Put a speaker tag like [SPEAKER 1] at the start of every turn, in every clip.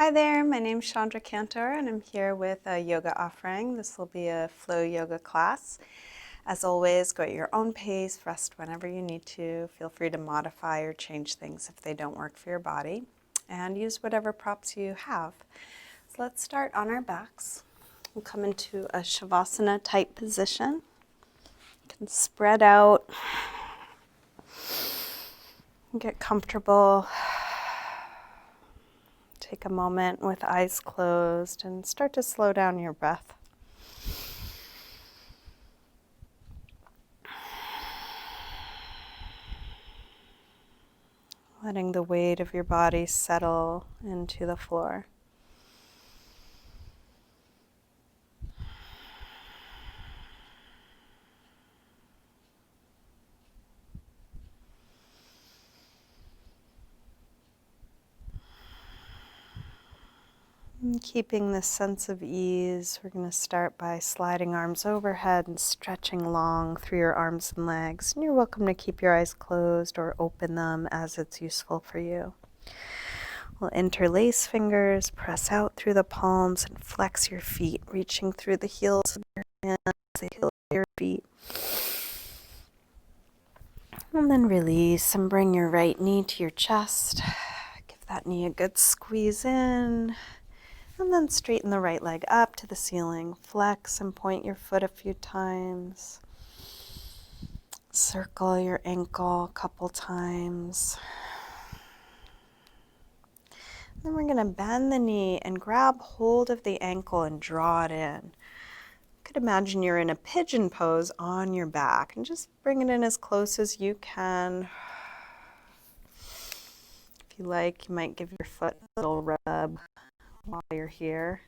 [SPEAKER 1] Hi there, my name's Chandra Cantor and I'm here with a yoga offering. This will be a flow yoga class. As always, go at your own pace, rest whenever you need to. Feel free to modify or change things if they don't work for your body, and use whatever props you have. So let's start on our backs. We'll come into a Shavasana type position. You can spread out, get comfortable. Take a moment with eyes closed and start to slow down your breath. Letting the weight of your body settle into the floor. And keeping this sense of ease, we're going to start by sliding arms overhead and stretching long through your arms and legs. And you're welcome to keep your eyes closed or open them as it's useful for you. We'll interlace fingers, press out through the palms, and flex your feet, reaching through the heels of your hands, the heels of your feet. And then release and bring your right knee to your chest. Give that knee a good squeeze in. And then straighten the right leg up to the ceiling. Flex and point your foot a few times. Circle your ankle a couple times. Then we're going to bend the knee and grab hold of the ankle and draw it in. You could imagine you're in a pigeon pose on your back and just bring it in as close as you can. If you like, you might give your foot a little rub while you're here.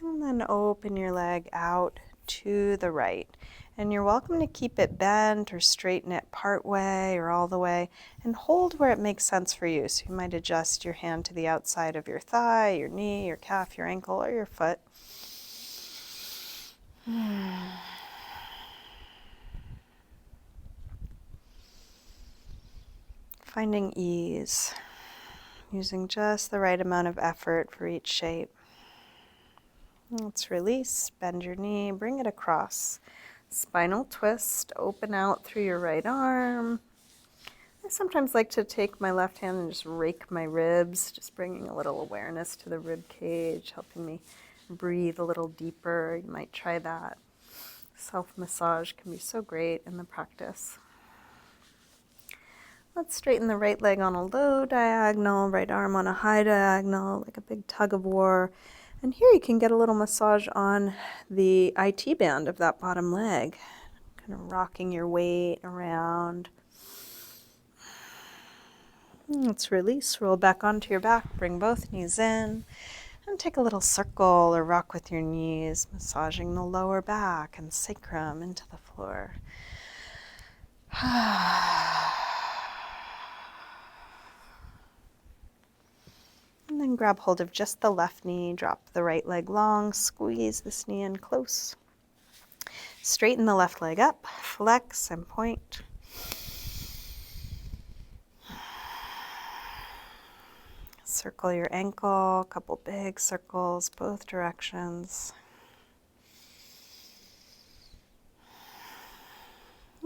[SPEAKER 1] And then open your leg out to the right. And you're welcome to keep it bent or straighten it part way or all the way, and hold where it makes sense for you. So you might adjust your hand to the outside of your thigh, your knee, your calf, your ankle, or your foot. Finding ease, using just the right amount of effort for each shape. Let's release, bend your knee, bring it across. Spinal twist, open out through your right arm. I sometimes like to take my left hand and just rake my ribs, just bringing a little awareness to the rib cage, helping me breathe a little deeper. You might try that. Self-massage can be so great in the practice. Let's straighten the right leg on a low diagonal, right arm on a high diagonal, like a big tug of war. And here you can get a little massage on the IT band of that bottom leg, kind of rocking your weight around. Let's release, roll back onto your back, bring both knees in, and take a little circle or rock with your knees, massaging the lower back and sacrum into the floor. And then grab hold of just the left knee, drop the right leg long, squeeze this knee in close. Straighten the left leg up, flex and point. Circle your ankle, a couple big circles, both directions.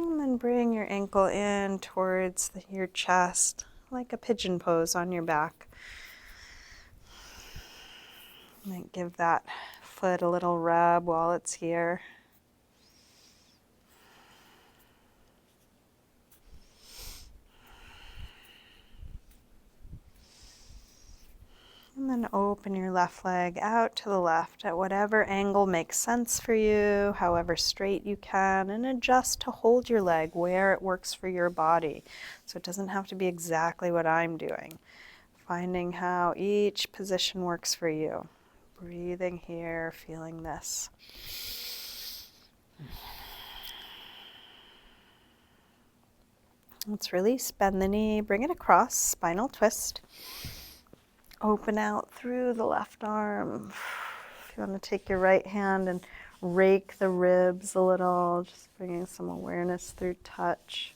[SPEAKER 1] And then bring your ankle in towards your chest, like a pigeon pose on your back. Might give that foot a little rub while it's here. And then open your left leg out to the left at whatever angle makes sense for you, however straight you can, and adjust to hold your leg where it works for your body. So it doesn't have to be exactly what I'm doing. Finding how each position works for you. Breathing here, feeling this. Let's release, bend the knee, bring it across, spinal twist. Open out through the left arm. If you want to take your right hand and rake the ribs a little, just bringing some awareness through touch.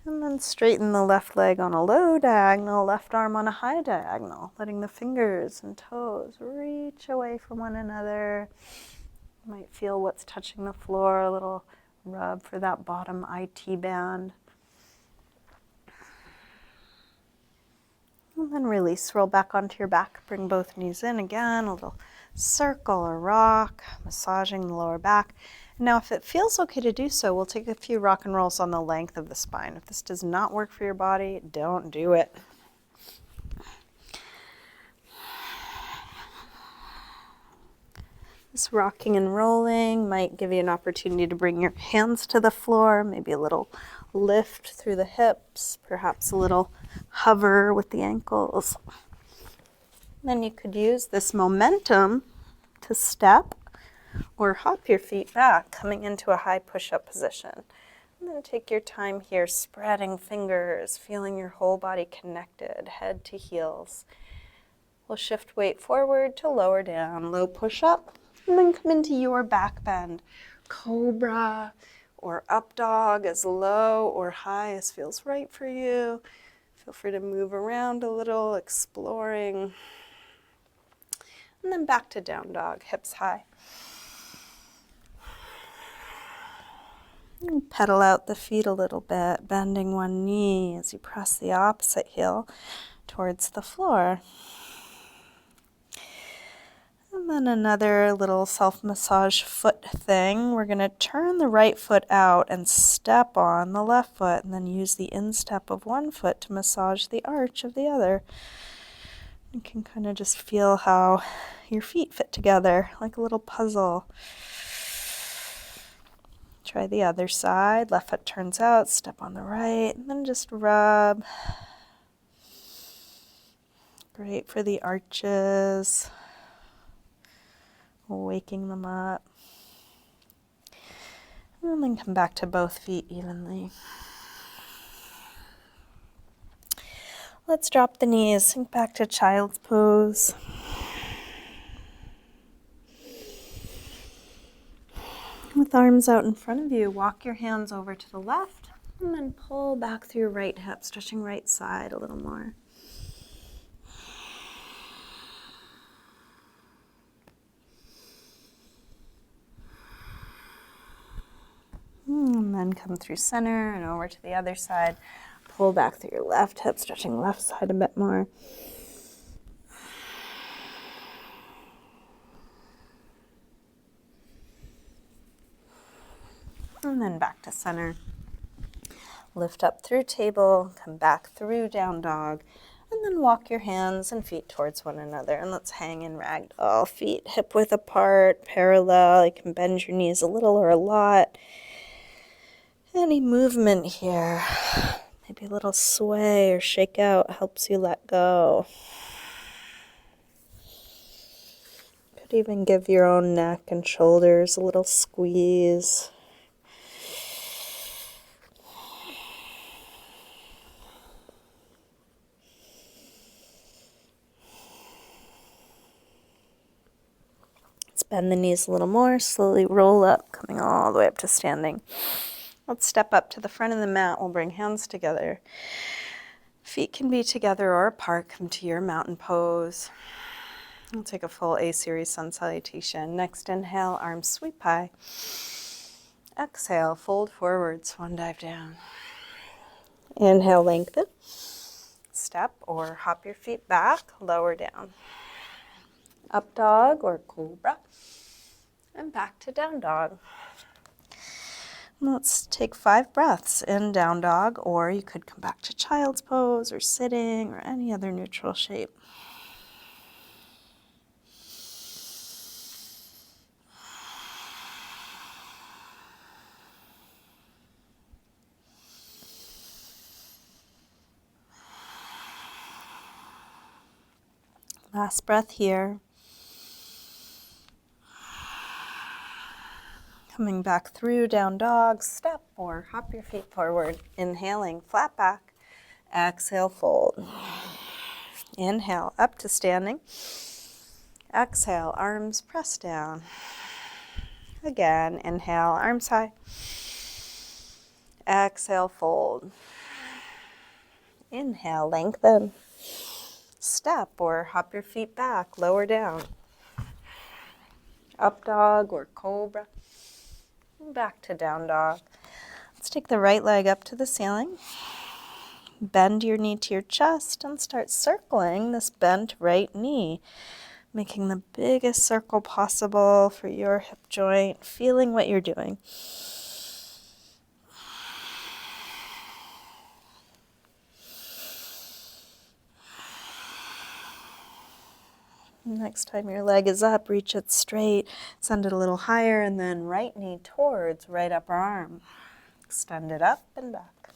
[SPEAKER 1] And then straighten the left leg on a low diagonal, left arm on a high diagonal, letting the fingers and toes reach away from one another. You might feel what's touching the floor, a little rub for that bottom IT band. And then release, roll back onto your back, bring both knees in again, a little circle or rock, massaging the lower back. Now, if it feels okay to do so, we'll take a few rock and rolls on the length of the spine. If this does not work for your body, don't do it. This rocking and rolling might give you an opportunity to bring your hands to the floor, maybe a little lift through the hips, perhaps a little hover with the ankles. Then you could use this momentum to step or hop your feet back, coming into a high push-up position. And then take your time here, spreading fingers, feeling your whole body connected, head to heels. We'll shift weight forward to lower down, low push-up, and then come into your back bend. Cobra or up dog, as low or high as feels right for you. Feel free to move around a little, exploring. And then back to down dog, hips high. And pedal out the feet a little bit, bending one knee as you press the opposite heel towards the floor. And then another little self-massage foot thing. We're going to turn the right foot out and step on the left foot, and then use the instep of one foot to massage the arch of the other. You can kind of just feel how your feet fit together, like a little puzzle. Try the other side. Left foot turns out, step on the right, and then just rub. Great for the arches. Waking them up. And then come back to both feet evenly. Let's drop the knees, sink back to child's pose. With arms out in front of you, walk your hands over to the left and then pull back through your right hip, stretching right side a little more. And then come through center and over to the other side. Pull back through your left hip, stretching left side a bit more. And then back to center. Lift up through table, come back through down dog, and then walk your hands and feet towards one another. And let's hang in ragdoll. Feet hip width apart, parallel. You can bend your knees a little or a lot. Any movement here, maybe a little sway or shake out helps you let go. Could even give your own neck and shoulders a little squeeze. Let's bend the knees a little more, slowly roll up, coming all the way up to standing. Let's step up to the front of the mat. We'll bring hands together. Feet can be together or apart. Come to your mountain pose. We'll take a full A-series sun salutation. Next inhale, arms sweep high. Exhale, fold forward, swan dive down. Inhale, lengthen. Step or hop your feet back, lower down. Up dog or cobra. And back to down dog. Let's take 5 breaths in down dog, or you could come back to child's pose or sitting or any other neutral shape. Last breath here. Coming back through down dog, step or hop your feet forward. Inhaling, flat back. Exhale, fold. Inhale, up to standing. Exhale, arms press down. Again, inhale, arms high. Exhale, fold. Inhale, lengthen. Step or hop your feet back, lower down. Up dog or cobra. Back to down dog. Let's take the right leg up to the ceiling. Bend your knee to your chest and start circling this bent right knee, making the biggest circle possible for your hip joint, feeling what you're doing. Next time your leg is up, reach it straight, send it a little higher, and then right knee towards right upper arm. Extend it up and back.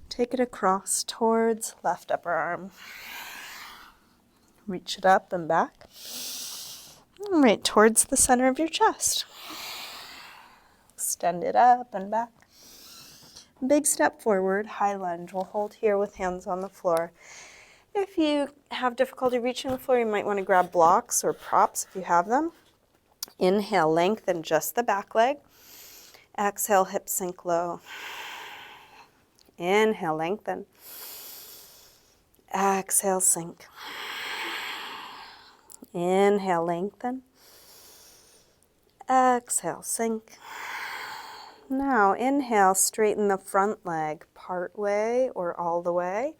[SPEAKER 1] Take it across towards left upper arm. Reach it up and back. And right towards the center of your chest. Extend it up and back. Big step forward, high lunge. We'll hold here with hands on the floor. If you have difficulty reaching the floor, you might want to grab blocks or props if you have them. Inhale, lengthen just the back leg. Exhale, hips sink low. Inhale, lengthen. Exhale, sink. Inhale, lengthen. Exhale, sink. Now inhale, straighten the front leg part way or all the way.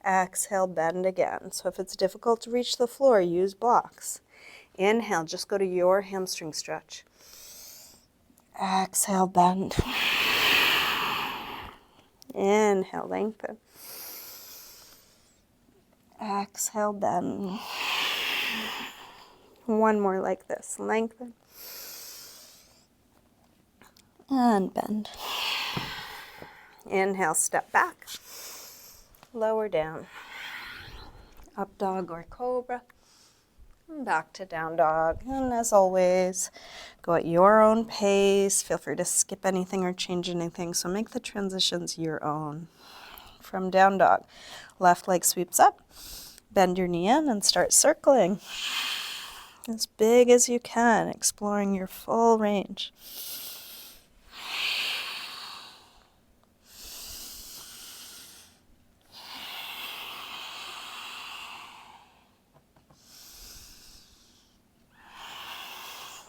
[SPEAKER 1] Exhale, bend again. So if it's difficult to reach the floor, use blocks. Inhale, just go to your hamstring stretch. Exhale, bend. Inhale, lengthen. Exhale, bend. One more like this. Lengthen. And bend. Inhale, step back. Lower down. Up dog or cobra. And back to down dog. And as always, go at your own pace. Feel free to skip anything or change anything. So make the transitions your own. From down dog, left leg sweeps up. Bend your knee in and start circling. As big as you can, exploring your full range.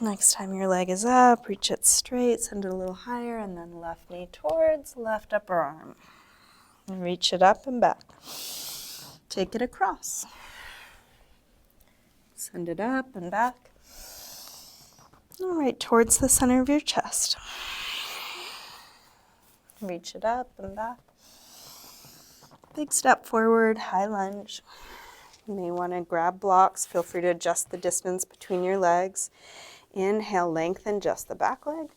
[SPEAKER 1] Next time your leg is up, reach it straight, send it a little higher, and then left knee towards left upper arm. And reach it up and back. Take it across. Send it up and back. All right, towards the center of your chest. Reach it up and back. Big step forward, high lunge. You may want to grab blocks. Feel free to adjust the distance between your legs. Inhale, lengthen just the back leg.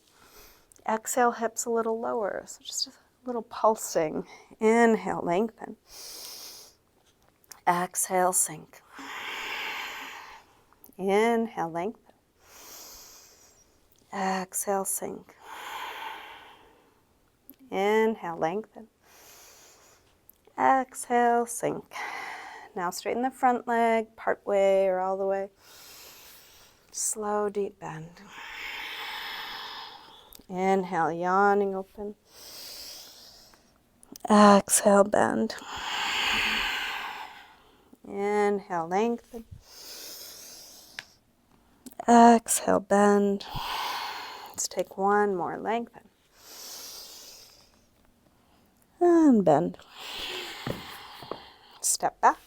[SPEAKER 1] Exhale, hips a little lower, so just a little pulsing. Inhale, lengthen. Exhale, sink. Inhale, lengthen. Exhale, sink. Inhale, lengthen. Exhale, sink. Now straighten the front leg, part way or all the way. Slow, deep bend. Inhale, yawning open. Exhale, bend. Inhale, lengthen. Exhale, bend. Let's take one more, lengthen. And bend. Step back.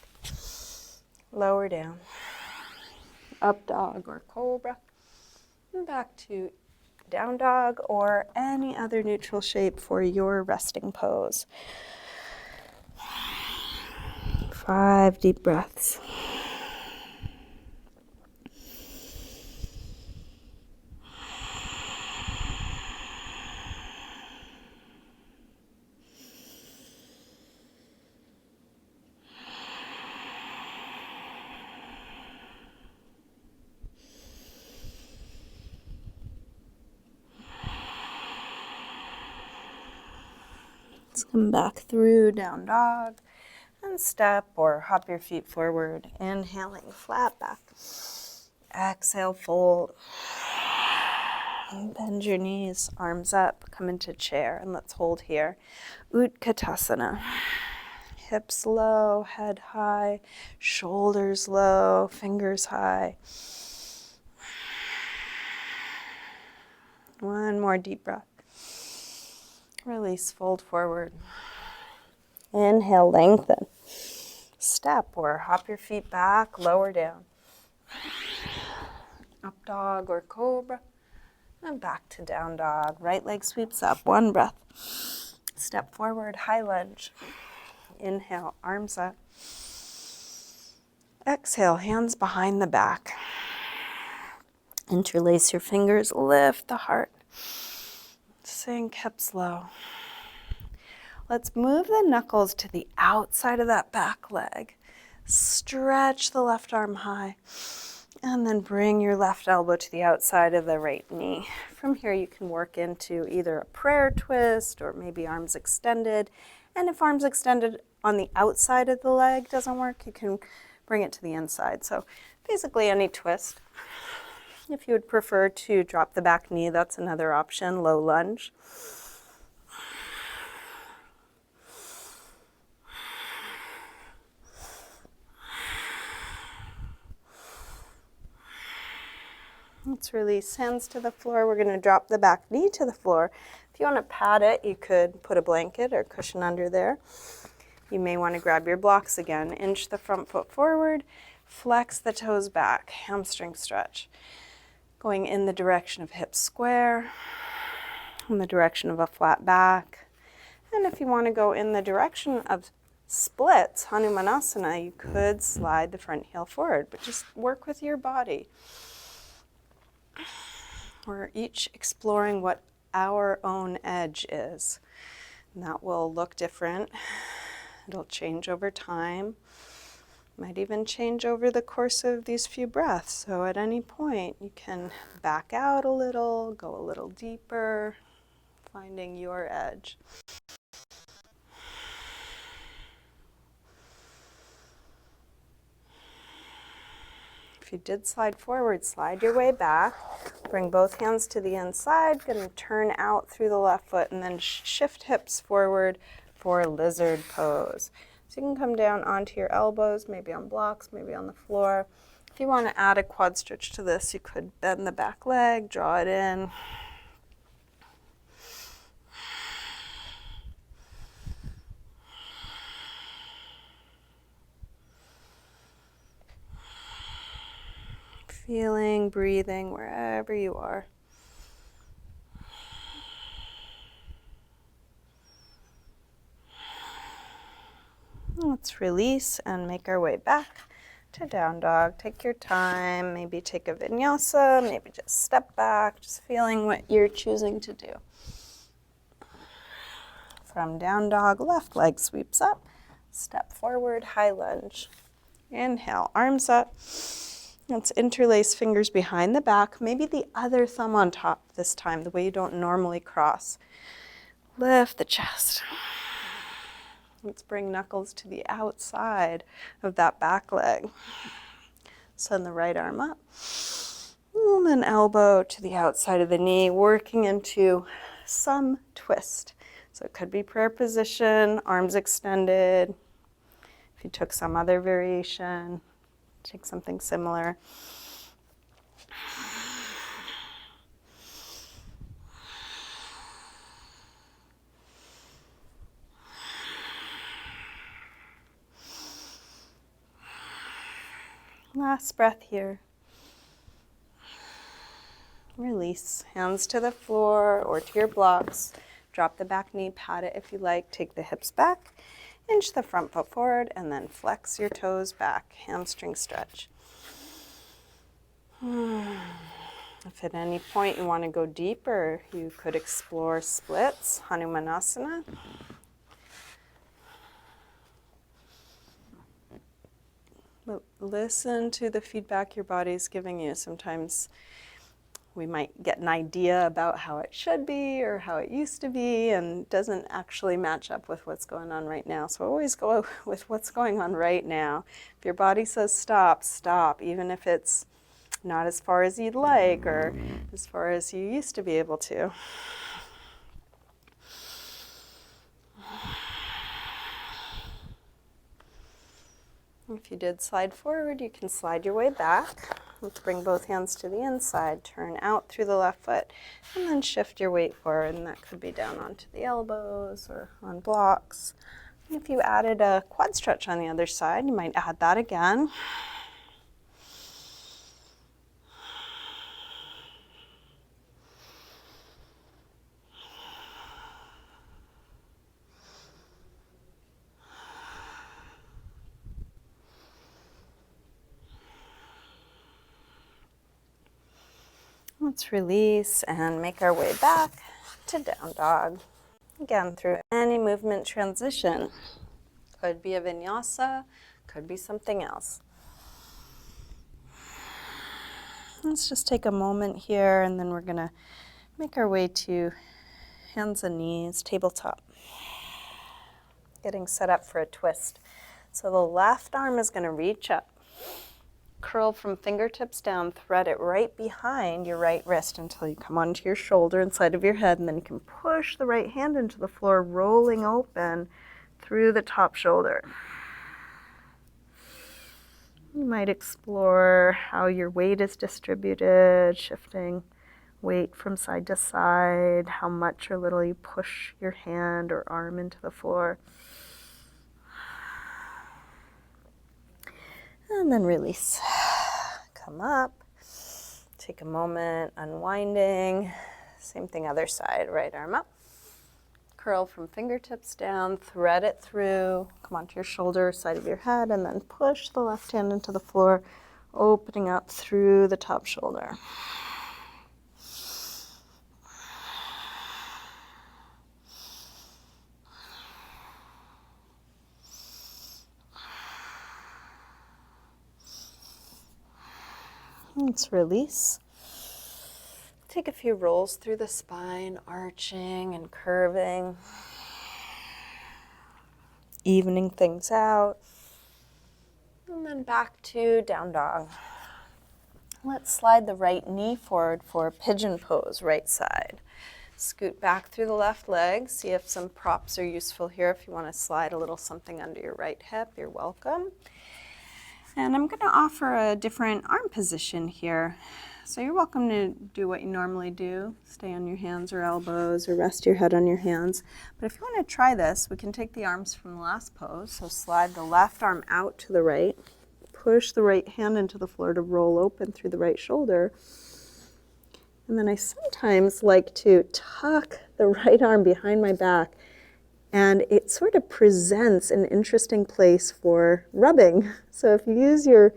[SPEAKER 1] Lower down. Up dog or cobra. And back to down dog or any other neutral shape for your resting pose. 5 deep breaths. Let's come back through down dog and step or hop your feet forward. Inhaling, flat back. Exhale, fold. And bend your knees, arms up, come into chair, and let's hold here. Utkatasana. hips low, head high, shoulders low, fingers high. One more deep breath. Release, fold forward. Inhale, lengthen. Step or hop your feet back, lower down. Up dog or cobra. And back to down dog. Right leg sweeps up. One breath. Step forward, high lunge. Inhale, arms up. Exhale, hands behind the back. Interlace your fingers, lift the heart. Sink hips low. Let's move the knuckles to the outside of that back leg. Stretch the left arm high. And then bring your left elbow to the outside of the right knee. From here you can work into either a prayer twist or maybe arms extended. And if arms extended on the outside of the leg doesn't work, you can bring it to the inside. So basically any twist. If you would prefer to drop the back knee, that's another option, low lunge. Let's release hands to the floor. We're going to drop the back knee to the floor. If you want to pad it, you could put a blanket or cushion under there. You may want to grab your blocks again. Inch the front foot forward. Flex the toes back. Hamstring stretch. Going in the direction of hips square. In the direction of a flat back. And if you want to go in the direction of splits, Hanumanasana, you could slide the front heel forward. But just work with your body. We're each exploring what our own edge is. And that will look different. It'll change over time. Might even change over the course of these few breaths. So at any point, you can back out a little, go a little deeper, finding your edge. If you did slide forward, slide your way back. Bring both hands to the inside. Going to turn out through the left foot and then shift hips forward for lizard pose. So you can come down onto your elbows, maybe on blocks, maybe on the floor. If you want to add a quad stretch to this, you could bend the back leg, draw it in. Feeling, breathing wherever you are. Let's release and make our way back to down dog. Take your time, maybe take a vinyasa, maybe just step back, just feeling what you're choosing to do. From down dog, left leg sweeps up, step forward, high lunge. Inhale, arms up. Let's interlace fingers behind the back, maybe the other thumb on top this time, the way you don't normally cross. Lift the chest. Let's bring knuckles to the outside of that back leg. Send the right arm up. And then elbow to the outside of the knee, working into some twist. So it could be prayer position, arms extended. If you took some other variation, take something similar. Last breath here. Release. Hands to the floor or to your blocks. Drop the back knee, pat it if you like. Take the hips back. Inch the front foot forward and then flex your toes back. Hamstring stretch. If at any point you want to go deeper, you could explore splits, Hanumanasana. But listen to the feedback your body's giving you. Sometimes we might get an idea about how it should be or how it used to be and doesn't actually match up with what's going on right now. So always go with what's going on right now. If your body says stop, stop, even if it's not as far as you'd like or as far as you used to be able to. If you did slide forward, you can slide your way back. Let's bring both hands to the inside, turn out through the left foot, and then shift your weight forward, and that could be down onto the elbows or on blocks. And if you added a quad stretch on the other side, you might add that again. Let's release and make our way back to down dog. Again, through any movement transition. Could be a vinyasa, could be something else. Let's just take a moment here, and then we're going to make our way to hands and knees, tabletop. Getting set up for a twist. So the left arm is going to reach up. Curl from fingertips down, thread it right behind your right wrist until you come onto your shoulder inside of your head, and then you can push the right hand into the floor, rolling open through the top shoulder. You might explore how your weight is distributed, shifting weight from side to side, how much or little you push your hand or arm into the floor. And then release. Come up. Take a moment, unwinding. Same thing other side, right arm up. Curl from fingertips down, thread it through, come onto your shoulder, side of your head, and then push the left hand into the floor, opening up through the top shoulder. Let's release. Take a few rolls through the spine, arching and curving, evening things out, and then back to down dog. Let's slide the right knee forward for pigeon pose, right side. Scoot back through the left leg. See if some props are useful here. If you want to slide a little something under your right hip, you're welcome. And I'm going to offer a different arm position here. So you're welcome to do what you normally do. Stay on your hands or elbows or rest your head on your hands. But if you want to try this, we can take the arms from the last pose. So slide the left arm out to the right. Push the right hand into the floor to roll open through the right shoulder. And then I sometimes like to tuck the right arm behind my back, and it sort of presents an interesting place for rubbing. So if you use your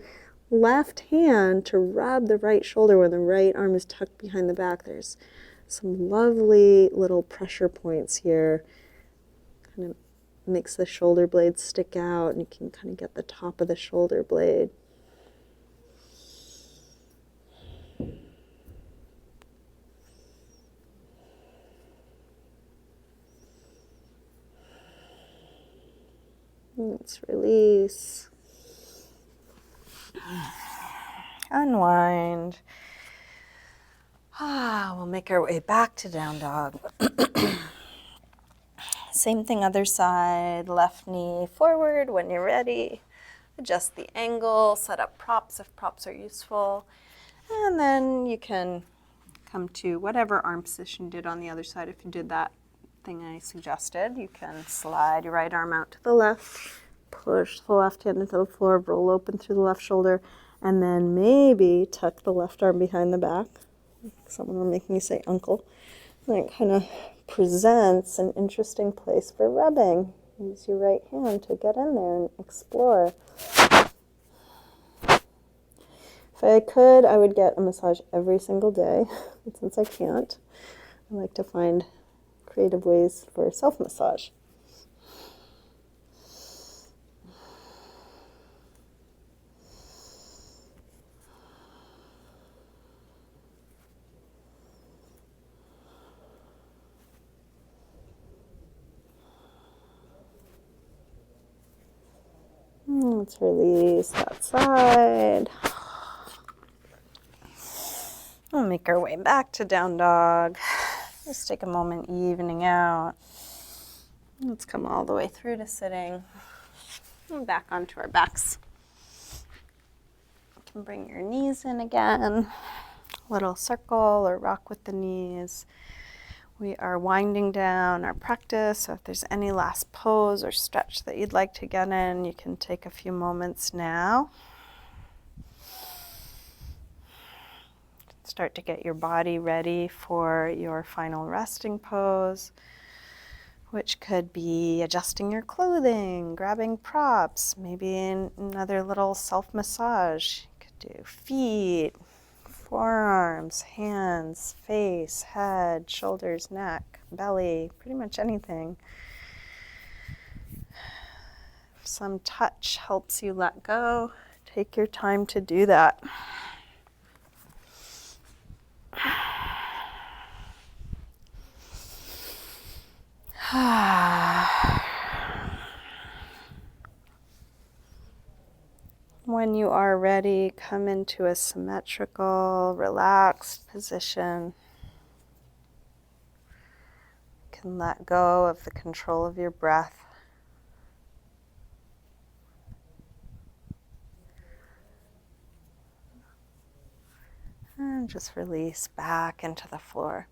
[SPEAKER 1] left hand to rub the right shoulder when the right arm is tucked behind the back, there's some lovely little pressure points here. Kind of makes the shoulder blades stick out, and you can kind of get the top of the shoulder blade. Let's release. Unwind. We'll make our way back to down dog. Same thing other side. Left knee forward when you're ready. Adjust the angle, set up props if props are useful. And then you can come to whatever arm position you did on the other side. If you did that thing I suggested, you can slide your right arm out to the left, push the left hand into the floor, roll open through the left shoulder, and then maybe tuck the left arm behind the back. Someone will make me say uncle. And it kind of presents an interesting place for rubbing. Use your right hand to get in there and explore. If I could, I would get a massage every single day, but since I can't, I like to find creative ways for self-massage. Let's release that side. We'll make our way back to down dog. Just take a moment evening out. Let's come all the way through to sitting and back onto our backs. And bring your knees in again. Little circle or rock with the knees. We are winding down our practice, so if there's any last pose or stretch that you'd like to get in, you can take a few moments now. Start to get your body ready for your final resting pose, which could be adjusting your clothing, grabbing props, maybe another little self-massage. You could do feet, forearms, hands, face, head, shoulders, neck, belly, pretty much anything. If some touch helps you let go, take your time to do that. When you are ready, come into a symmetrical, relaxed position. You can let go of the control of your breath. And just release back into the floor.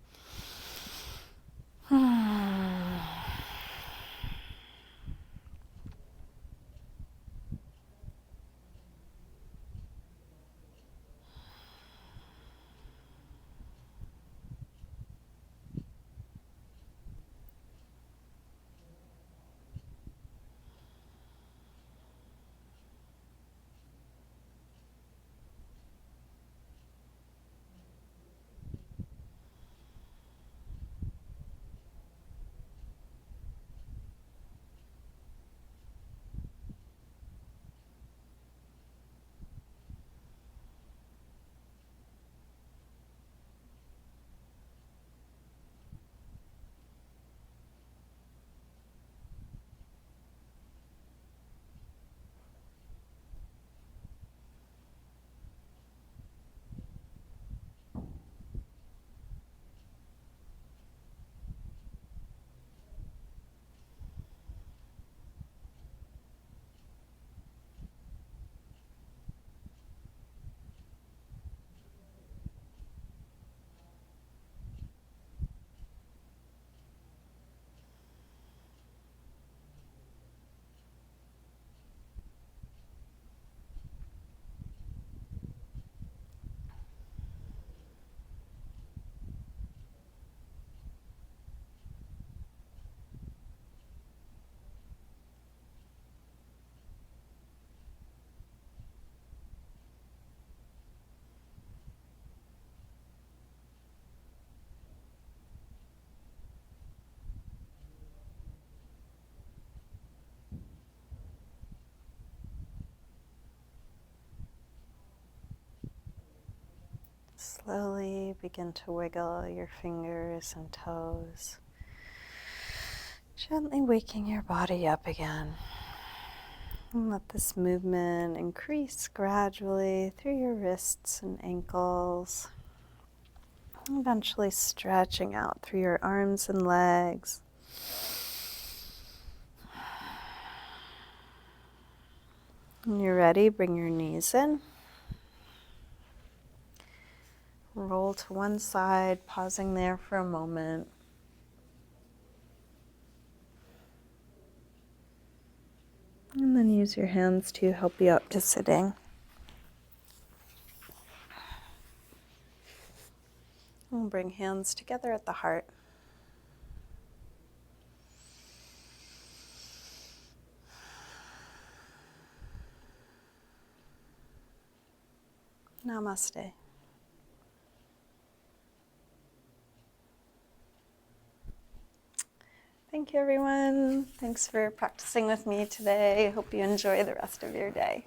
[SPEAKER 1] Slowly begin to wiggle your fingers and toes, gently waking your body up again. And let this movement increase gradually through your wrists and ankles, eventually stretching out through your arms and legs. When you're ready, bring your knees in. Roll to one side, pausing there for a moment. And then use your hands to help you up to sitting. And bring hands together at the heart. Namaste. Thank you, everyone. Thanks for practicing with me today. Hope you enjoy the rest of your day.